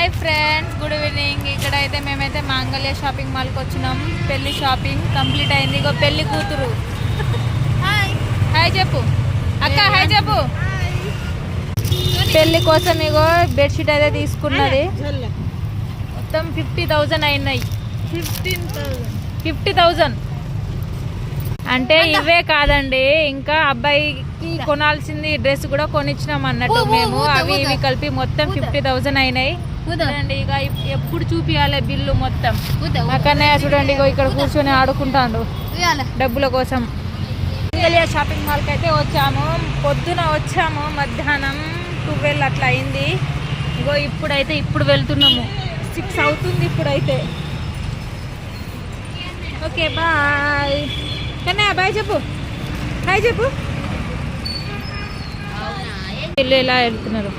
Hi friends, good evening. ఇక్కడైతే మేమైతే మాంగళ్య షాపింగ్ మాల్కి వచ్చినాం. పెళ్లి షాపింగ్ కంప్లీట్ అయింది. ఇగో పెళ్లి కూతురు. హాయ్ చెప్పు అక్క, హాయ్ చెప్పు. పెళ్లి కోసం ఇగో బెడ్షీట్ అయితే తీసుకున్నది. మొత్తం 50,000 అయినాయి. 50,000 అంటే ఇవే కాదండి, ఇంకా అబ్బాయికి కొనాల్సింది డ్రెస్ కూడా కొనిచ్చినాం అన్నట్టు మేము. అవి ఇవి కలిపి మొత్తం 50,000 అయినాయి. చూడండి ఇక ఎప్పుడు చూపియాలి బిల్లు మొత్తం. నాకన్నయ్య చూడండి ఇగో ఇక్కడ కూర్చొని ఆడుకుంటాడు డబ్బుల కోసం. మాంగళ్య షాపింగ్ మాల్కి అయితే వచ్చాము. పొద్దున వచ్చాము, మధ్యాహ్నం 12 అట్లా అయింది. ఇగో ఇప్పుడు వెళ్తున్నాము. 6 అవుతుంది ఇప్పుడైతే. Okay bye. కన్నయ్య బాయ్ చెప్పు, హాయ్ చెప్పు. వీళ్ళు ఎలా వెళ్తున్నారు?